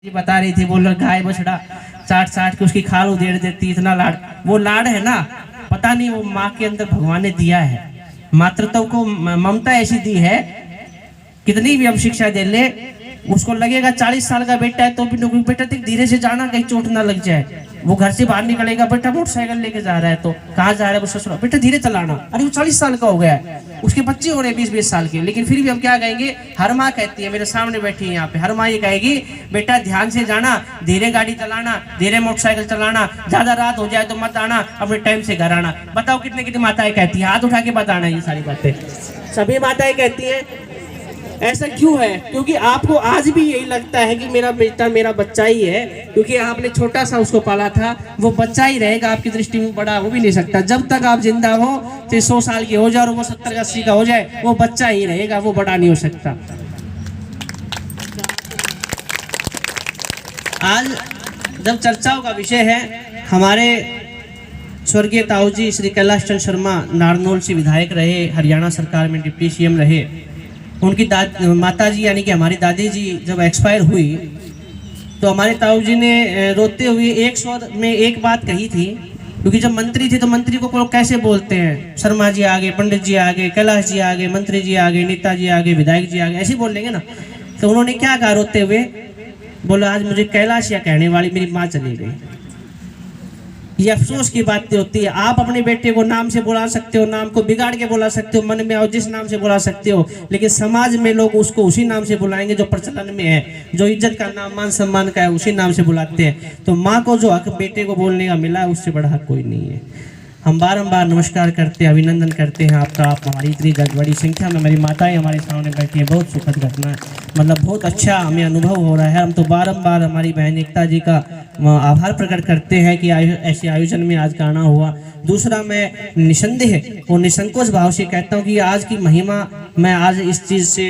जी बता रही थी, बोल गाय बछड़ा चाट चाट के उसकी खाल उधेड़ देती, इतना लाड। वो लाड है ना, पता नहीं वो माँ के अंदर भगवान ने दिया है, मातृत्व को ममता ऐसी दी है। कितनी भी हम शिक्षा दे ले, उसको लगेगा 40 साल का बेटा है तो भी नौकरी, बेटा धीरे से जाना कहीं चोट ना लग जाए। वो घर से बाहर निकलेगा, बेटा मोटरसाइकिल लेके जा रहा है तो कहाँ जा रहा है, वो ससुराल, बेटा धीरे चलाना। अरे वो 40 साल का हो गया है, उसके बच्चे हो रहे हैं 20-20 साल के, लेकिन फिर भी हम क्या कहेंगे। हर माँ कहती है, मेरे सामने बैठी है यहाँ पे, हर माँ ये कहेगी बेटा ध्यान से जाना, धीरे गाड़ी चलाना, धीरे मोटरसाइकिल चलाना, ज्यादा रात हो जाए तो मत आना, अपने टाइम से घर आना। बताओ कितनी कितनी माताएं कहती है, हाथ उठा के बताना। ये सारी बातें सभी माताएं कहती हैं। ऐसा क्यों है? क्योंकि आपको आज भी यही लगता है कि मेरा बेटा मेरा बच्चा ही है, क्योंकि आपने छोटा सा उसको पाला था, वो बच्चा ही रहेगा, आपकी दृष्टि में बड़ा हो भी नहीं सकता। जब तक आप जिंदा हो, चाहे 100 साल के हो जाए और वो 70-80 का हो जाए, वो बच्चा ही रहेगा, वो बड़ा नहीं हो सकता। आज जब चर्चाओं का विषय है, हमारे स्वर्गीय ताऊ जी श्री कैलाश चंद्र शर्मा नारनौल से विधायक रहे, हरियाणा सरकार में डिप्टी सीएम रहे। उनकी माता जी यानी कि हमारी दादी जी जब एक्सपायर हुई तो हमारे ताऊ जी ने रोते हुए एक स्वर में एक बात कही थी, क्योंकि जब मंत्री थे तो मंत्री को लोग कैसे बोलते हैं, शर्मा जी आगे, पंडित जी आगे, कैलाश जी आगे, मंत्री जी आगे, नेताजी आगे, विधायक जी आगे, ऐसे बोल लेंगे ना। तो उन्होंने क्या कहा रोते हुए, बोला आज मुझे कैलाश या कहने वाली मेरी माँ चली गई। ये अफसोस की बात होती है। आप अपने बेटे को नाम से बुला सकते हो, नाम को बिगाड़ के बुला सकते हो, मन में आओ जिस नाम से बुला सकते हो, लेकिन समाज में लोग उसको उसी नाम से बुलाएंगे जो प्रचलन में है, जो इज्जत का नाम, मान सम्मान का है, उसी नाम से बुलाते हैं। तो माँ को जो हक बेटे को बोलने का मिला, उससे बड़ा हक कोई नहीं है। हम बारंबार नमस्कार करते हैं, अभिनंदन करते हैं आपका। आप हमारी इतनी बड़ी संख्या में मेरी माताएं हमारे सामने बैठी हैं, बहुत सुखद घटना है, मतलब बहुत अच्छा हमें अनुभव हो रहा है। हम तो बारंबार हमारी बहन एकता जी का आभार प्रकट करते हैं कि ऐसे आयोजन में आज का आना हुआ। दूसरा, मैं निसंदेह और निसंकोच भाव से कहता हूँ कि आज की महिमा, मैं आज इस चीज़ से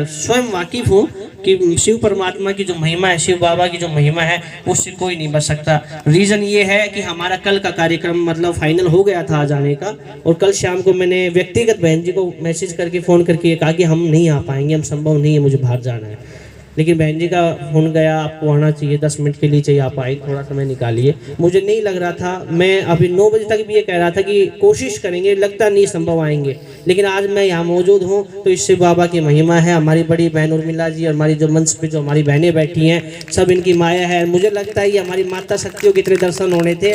स्वयं वाकिफ हूँ कि शिव परमात्मा की जो महिमा है, शिव बाबा की जो महिमा है, उससे कोई नहीं बच सकता। रीज़न ये है कि हमारा कल का कार्यक्रम मतलब फाइनल हो गया था आज आने का, और कल शाम को मैंने व्यक्तिगत बहन जी को मैसेज करके फ़ोन करके कहा कि हम नहीं आ पाएंगे, हम संभव नहीं है, मुझे बाहर जाना है। लेकिन बहन जी का फोन गया, आपको आना चाहिए, 10 मिनट के लिए चाहिए, आप आए, थोड़ा समय निकालिए। मुझे नहीं लग रहा था, मैं अभी 9 बजे तक भी ये कह रहा था कि कोशिश करेंगे, लगता नहीं संभव आएंगे, लेकिन आज मैं यहाँ मौजूद हूँ तो इससे बाबा की महिमा है। हमारी बड़ी बहन उर्मिला जी और हमारी जो मंच पे जो हमारी बहनें बैठी हैं, सब इनकी माया है। मुझे लगता है ये हमारी माता शक्तियों के इतने दर्शन होने थे,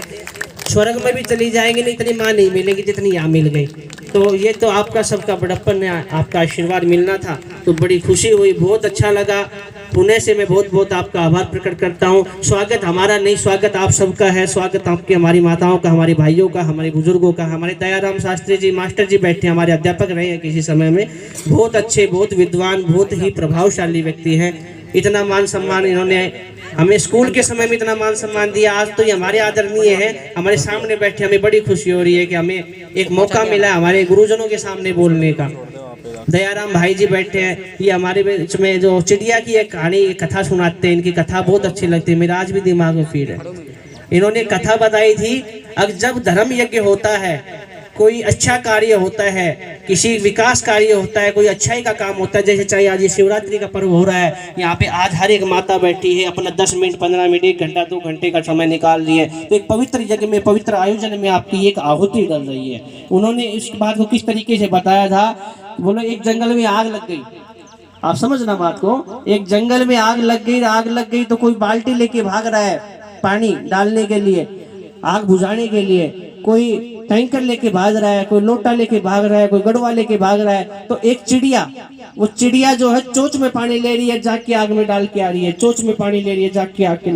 स्वर्ग में भी चली जाएंगे नहीं, इतनी माँ नहीं मिलेगी जितनी यहाँ मिल गई। तो ये तो आपका सबका बड़प्पन है, आपका आशीर्वाद मिलना था, तो बड़ी खुशी हुई, बहुत अच्छा लगा। पुणे से मैं बहुत बहुत आपका आभार प्रकट करता हूँ। स्वागत हमारा नहीं, स्वागत आप सबका है, स्वागत आपके, हमारी माताओं का, हमारे भाइयों का, हमारे बुजुर्गों का। हमारे दयाराम शास्त्री जी मास्टर जी बैठे, हमारे अध्यापक रहे हैं किसी समय में, बहुत अच्छे, बहुत विद्वान, बहुत ही प्रभावशाली व्यक्ति हैं। इतना मान सम्मान इन्होंने हमें स्कूल के समय में इतना मान सम्मान दिया, आज तो ये हमारे आदरणीय है, हमारे सामने बैठे, हमें बड़ी खुशी हो रही है कि हमें एक मौका मिला हमारे गुरुजनों के सामने बोलने का। दयाराम भाई जी बैठे हैं, ये हमारे बीच में जो चिड़िया की एक कहानी, एक कथा सुनाते हैं, इनकी कथा बहुत अच्छी लगती है, मेरा आज भी दिमाग में फीड है। इन्होंने कथा बताई थी, अब जब धर्म यज्ञ होता है, कोई अच्छा कार्य होता है, किसी विकास कार्य होता है, कोई अच्छाई का काम होता है, जैसे चाहे आज ये शिवरात्रि का पर्व हो रहा है, यहाँ पे आज हर एक माता बैठी है, अपना 10 मिनट, 15 मिनट, 1 घंटा, 2 घंटे का समय निकाल रही है, तो एक पवित्र यज्ञ में, पवित्र आयोजन में आपकी एक आहुति डल रही है। उन्होंने इस बात को किस तरीके से बताया था, बोलो एक जंगल में आग लग गई, आप समझना बात को, एक जंगल में आग लग गई तो कोई बाल्टी लेके भाग रहा है पानी डालने के लिए, आग बुझाने के लिए, कोई टैंकर लेके भाग रहा है, कोई लोटा लेके भाग रहा है, कोई गड़वा लेके भाग रहा है। तो एक चिड़िया, वो चिड़िया जो है चोंच में पानी ले रही है, जाके आग में डाल के आ रही है, चोंच में पानी ले रही है, जाके आग के।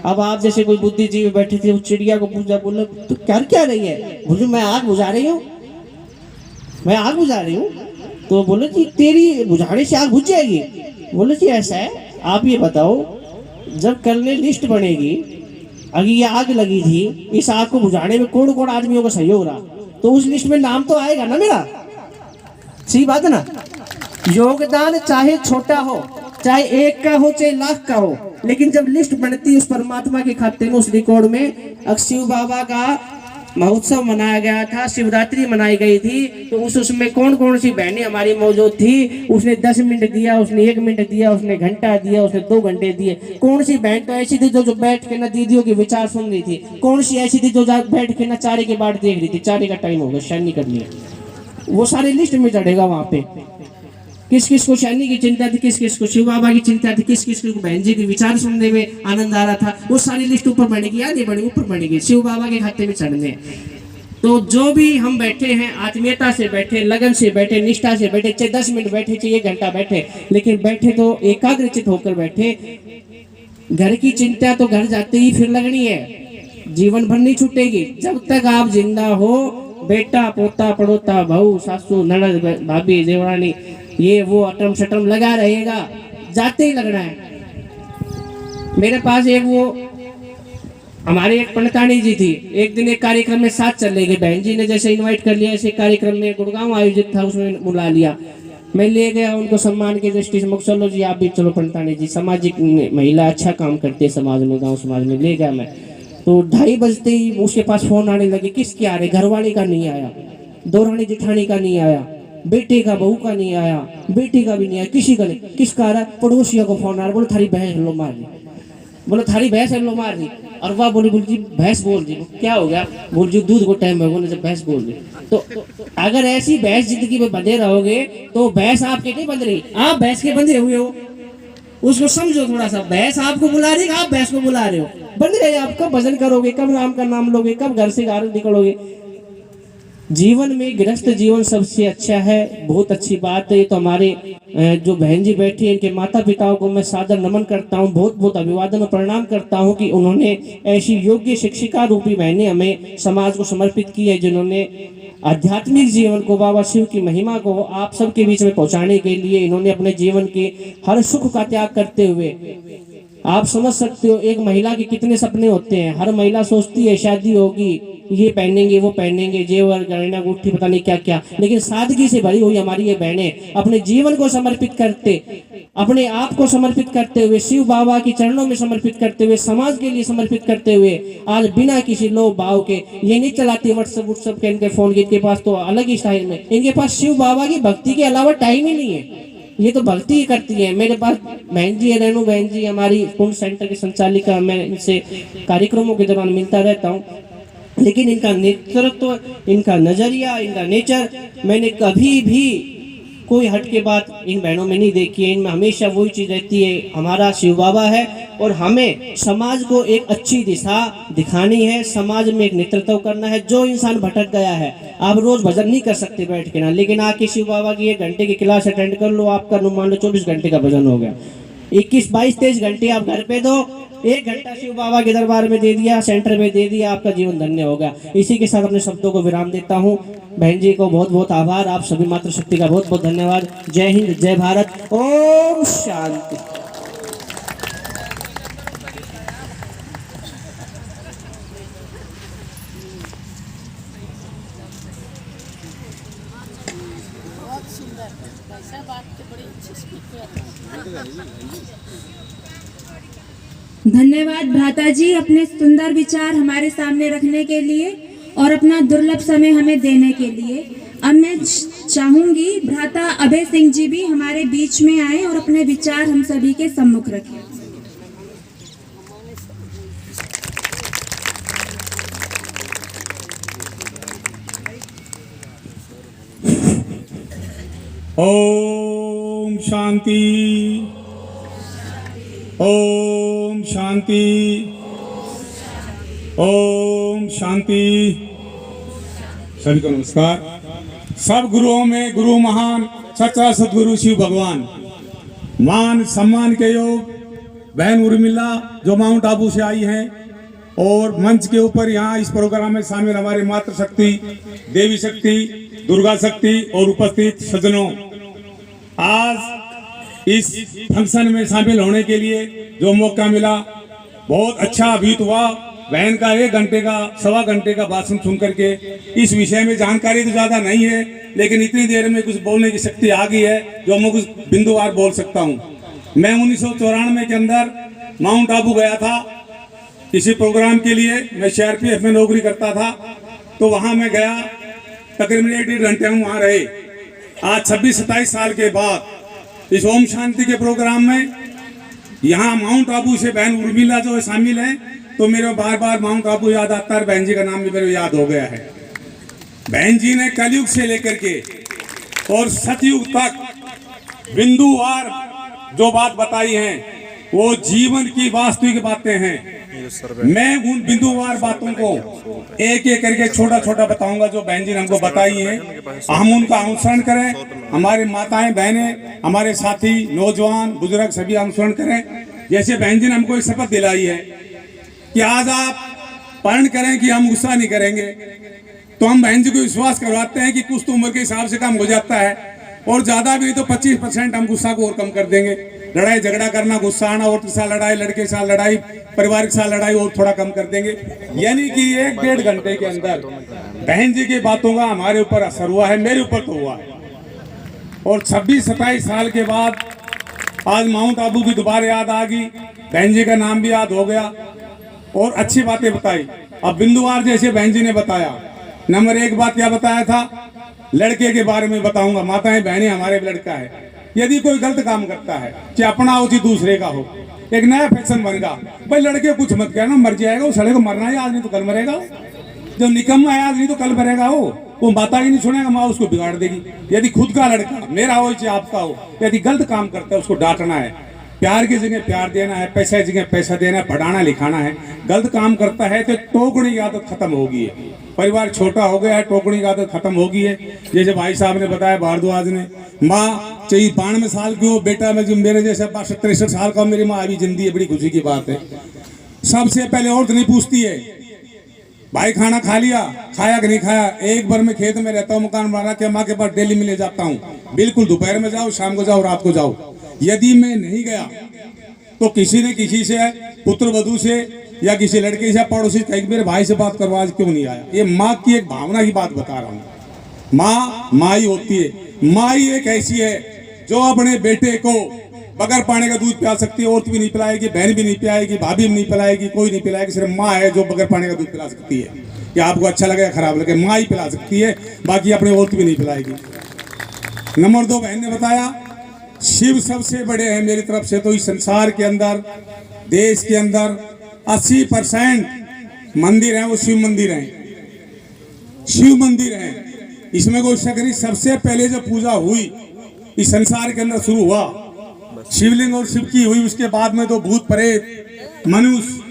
अब आप जैसे कोई बुद्धिजीवी बैठे थे, उस चिड़िया को पूछा, बोले तू क्या रही है? बोले मैं आग बुझा रही हूँ, मैं आग बुझा रही हूँ। तो बोले कि तेरी बुझाने से आग बुझ जाएगी? बोले कि ऐसा है, आप ये बताओ, जब कल में लिस्ट बनेगी, अगर ये आग लगी थी, इस आग को बुझाने में कौन कौन आदमियों का सहयोग रहा, तो उस लिस्ट में नाम तो आएगा ना मेरा, सही बात है ना। योगदान चाहे छोटा हो, चाहे 1 का हो, चाहे लाख का हो, लेकिन जब लिस्ट बनती है उस परमात्मा के खाते में, उस रिकॉर्ड में, शिव बाबा का महोत्सव मनाया गया था, शिवरात्रि मनाई गई थी, तो उसमें कौन कौन सी बहनें हमारी मौजूद थी। उसने 10 मिनट दिया, उसने 1 मिनट दिया, उसने घंटा दिया, उसने 2 घंटे दिए। कौन सी बहन तो ऐसी थी जो बैठ के ना दीदियों के विचार सुन रही थी, कौन सी ऐसी थी जो बैठ के ना चारे के बाट देख रही थी, चारे का टाइम हो गया, शैनी कर लिया। वो सारे लिस्ट में चढ़ेगा वहां पे, किस किस को शैनी की चिंता थी, किस किस को शिव बाबा की चिंता थी, किस किस को बहन जी के विचार सुनने में आनंद आ रहा था। वो सारी लिस्ट ऊपर बढ़ेगी, आगे बढ़ेगी, ऊपर बढ़ेगी, शिव बाबा के खाते में चढ़ने। तो जो भी हम बैठे हैं, आत्मीयता से बैठे, लगन से बैठे, निष्ठा से बैठे, चाहे 10 मिनट बैठे, चाहे 1 घंटा बैठे, लेकिन बैठे तो एकाग्रचित होकर बैठे। घर की चिंता तो घर जाते ही फिर लगनी है, जीवन भर नहीं छूटेगी। जब तक आप जिंदा हो, बेटा पोता पड़ोता बहू सासू ननद भाभी देवरानी ये वो अटम शटम लगा रहेगा, जाते ही लगना है। मेरे पास एक वो हमारे एक पंडितानी जी थी, एक दिन एक कार्यक्रम में साथ चले गए, बहन जी ने जैसे इनवाइट कर लिया, ऐसे कार्यक्रम में गुड़गांव आयोजित था, उसमें बुला लिया, मैं ले गया उनको सम्मान की दृष्टि से। चलो जी आप भी चलो पंडितानी जी, सामाजिक महिला अच्छा काम करते हैं समाज में, गाँव समाज में, ले गया मैं। तो 2:30 बजते ही उसके पास फोन आने लगे, किसके आ रहे, घरवाले का नहीं आया, दौरानी जेठानी का नहीं आया, बेटे का बहू का नहीं आया, बेटी का भी नहीं आया, किसी का नहीं। किसका आ रहा, पड़ोसियों को फोन आ रहा, बोलो थारी भैंस लो मार ली, बोलो थारी भैंस लो मार दी। और वह बोली जी भैंस बोल दी, क्या हो गया, बोल जी दूध को टाइम है, बोले जब भैंस बोल दी। तो अगर ऐसी भैंस जिंदगी में बंधे रहोगे तो भैंस आपके नहीं बंध रही, आप भैंस के बंधे हुए हो। उसको समझो थोड़ा सा, भैंस आपको बुला रही, आप भैंस को बुला रहे हो, बंध रहे। आप कब भजन करोगे, कब राम का नाम लोगे, कब घर से बाहर निकलोगे। जीवन में गृहस्थ जीवन सबसे अच्छा है, बहुत अच्छी बात है। ये तो हमारे जो बहन जी बैठी हैं, इनके माता पिताओं को मैं सादर नमन करता हूँ, बहुत बहुत अभिवादन और प्रणाम करता हूँ कि उन्होंने ऐसी योग्य शिक्षिका रूपी बहनें हमें समाज को समर्पित की है, जिन्होंने आध्यात्मिक जीवन को, बाबा शिव की महिमा को आप सबके बीच में पहुंचाने के लिए इन्होंने अपने जीवन के हर सुख का त्याग करते हुए, आप समझ सकते हो एक महिला के कितने सपने होते हैं। हर महिला सोचती है शादी होगी, ये पहनेंगे वो पहनेंगे, जेवर गहना गुट्ठी पता नहीं क्या क्या, लेकिन सादगी से भरी हुई हमारी ये बहनें अपने जीवन को समर्पित करते, अपने आप को समर्पित करते हुए, शिव बाबा के चरणों में समर्पित करते हुए, समाज के लिए समर्पित करते हुए, आज बिना किसी लोभ भाव के ये नहीं चलाती व्हाट्सएप के इनके फोन के, इनके पास तो अलग ही स्टाइल में, इनके पास शिव बाबा की भक्ति के अलावा टाइम ही नहीं है, ये तो भक्ति ही करती है। मेरे पास बहन जी है, रेणु बहन जी हमारी कुंभ सेंटर की संचालिका, मैं इनसे कार्यक्रमों के दौरान मिलता रहता हूँ, लेकिन इनका नेतृत्व, इनका नजरिया, इनका नेचर मैंने कभी भी कोई हट के बात इन बहनों में नहीं देखी है। इनमें हमेशा वही चीज़ रहती है, हमारा शिव बाबा है और हमें समाज को एक अच्छी दिशा दिखानी है, समाज में एक नेतृत्व करना है। जो इंसान भटक गया है, आप रोज भजन नहीं कर सकते बैठ के ना, लेकिन आके शिव बाबा की 1 घंटे की क्लास अटेंड कर लो, आपका मान लो 24 घंटे का भजन हो गया। 21, 22, 23 घंटे आप घर पे दो, 1 घंटा शिव बाबा के दरबार में दे दिया, सेंटर में दे दिया, आपका जीवन धन्य होगा। इसी के साथ अपने शब्दों को विराम देता हूँ। बहन जी को बहुत बहुत आभार, आप सभी मातृशक्ति का बहुत बहुत धन्यवाद। जय हिंद, जय भारत, ओम शांति। धन्यवाद भ्राता जी, अपने सुंदर विचार हमारे सामने रखने के लिए और अपना दुर्लभ समय हमें देने के लिए। अब मैं चाहूंगी भ्राता अभय सिंह जी भी हमारे बीच में आए और अपने विचार हम सभी के सम्मुख रखें। ओम शांति, ओम शांति, ओम शांति। सभी को नमस्कार। सब गुरुओं में गुरु महान सच्चा सदगुरु शिव भगवान। मान सम्मान के योग बहन उर्मिला जो माउंट आबू से आई हैं, और मंच के ऊपर यहाँ इस प्रोग्राम में शामिल हमारी मातृशक्ति, देवी शक्ति, दुर्गा शक्ति और उपस्थित सज्जनों, आज इस फंक्शन में शामिल होने के लिए जो मौका मिला, बहुत अच्छा अभित हुआ। बहन का 1 घंटे का, 1.25 घंटे का भाषण सुन करके, इस विषय में जानकारी तो ज्यादा नहीं है, लेकिन इतनी देर में कुछ बोलने की शक्ति आ गई है जो मैं कुछ बिंदुवार बोल सकता हूँ। मैं 1994 के अंदर माउंट आबू गया था किसी प्रोग्राम के लिए। मैं CRPF में नौकरी करता था। तो वहां मैं गया, तकरीबन 1-1.5 घंटे हम वहां रहे। आज 26-27 साल के बाद इस ओम शांति के प्रोग्राम में यहाँ माउंट आबू से बहन उर्मिला जो शामिल है, तो मेरे बार बार माउंट आबू याद आता है, बहन जी का नाम भी मेरे याद हो गया है। बहन जी ने कलयुग से लेकर के और सतयुग तक बिंदुवार जो बात बताई है वो जीवन की वास्तविक बातें हैं। मैं उन बिंदुवार बातों को एक एक करके छोटा छोटा बताऊंगा जो बहन जी ने हमको बताई है। हम उनका अनुसरण करें, हमारे माताएं बहनें, हमारे साथी नौजवान बुजुर्ग सभी अनुसरण करें। जैसे बहन जी ने हमको एक शपथ दिलाई है कि आज आप प्रण करें कि हम गुस्सा नहीं करेंगे, तो हम बहन जी को विश्वास करवाते हैं कि कुछ तो उम्र के हिसाब से कम हो जाता है, और ज्यादा भी नहीं तो 25% हम गुस्सा को और कम कर देंगे। लड़ाई झगड़ा करना, गुस्सा आना, औरत के साथ लड़ाई, लड़के के साथ लड़ाई, परिवार के साथ लड़ाई और थोड़ा कम कर देंगे। यानी कि 1-1.5 घंटे के अंदर बहन जी की बातों का हमारे ऊपर असर हुआ है, मेरे ऊपर तो हुआ है। और 26-27 साल के बाद आज माउंट आबू की दोबारा याद आ गई, बहन जी का नाम भी याद हो गया और अच्छी बातें बताई। अब बिंदुवार जैसे बहन जी ने बताया, नंबर 1 बात क्या बताया था, लड़के के बारे में बताऊंगा। माताएं बहनें, हमारे लड़का है, यदि कोई गलत काम करता है चाहे अपना हो चाहे दूसरे का हो, एक नया फैशन बनेगा, भाई लड़के कुछ मत कहना, मर जाएगा वो, साले को मरना है आज नहीं तो कल मरेगा वो। जो निकम्मा है आज नहीं तो कल मरेगा वो माता की नहीं सुनेगा, माँ उसको बिगाड़ देगी। यदि खुद का लड़का मेरा हो चाहे आपका हो, यदि गलत काम करता है उसको डांटना है, प्यार की जगह प्यार देना है, पैसे की जगह पैसा देना है, पढ़ाना लिखाना है। गलत काम करता है तो टोकने की आदत खत्म होगी है। परिवार छोटा हो गया है, टोकने की आदत खत्म होगी है। जैसे भाई साहब ने बताया, भारद्वाज ने, माँ चाहिए 92 साल की हो, बेटा में जो मेरे जैसे 63 साल का, मेरी माँ अभी जिंदी है, बड़ी खुशी की बात है। सबसे पहले औरत नहीं पूछती है भाई खाना खा लिया, खाया कि नहीं खाया। एक बार मैं खेत में रहता हूँ, मकान बना के माँ के पास डेली में ले जाता हूँ, बिल्कुल दोपहर में जाओ, शाम को जाओ, रात को जाओ। यदि मैं नहीं गया तो किसी ने किसी से, पुत्र वधू से या किसी लड़के से, पड़ोसी कहीं मेरे भाई से बात करवा, आज क्यों नहीं आया। ये माँ की एक भावना की बात बता रहा हूँ। माँ ही होती है। माँ ही एक ऐसी है जो अपने बेटे को बगैर पानी का दूध पिला सकती है। औरत भी नहीं पिलाएगी, बहन भी नहीं पिलाएगी, भाभी भी नहीं पिलाएगी, कोई नहीं पिलाएगी। सिर्फ माँ है जो बगैर पानी का दूध पिला सकती है। या आपको अच्छा लगे खराब लगे, माँ ही पिला सकती है, बाकी अपने औरत भी नहीं पिलाएगी। नंबर 2 बहन ने बताया, शिव सबसे बड़े हैं मेरी तरफ से। तो इस संसार के अंदर, देश के अंदर 80% मंदिर हैं वो शिव मंदिर हैं, शिव मंदिर हैं, इसमें कोई शक नहीं। सबसे पहले जो पूजा हुई इस संसार के अंदर शुरू हुआ शिवलिंग और शिव की हुई, उसके बाद में तो भूत प्रेत, मनुष्य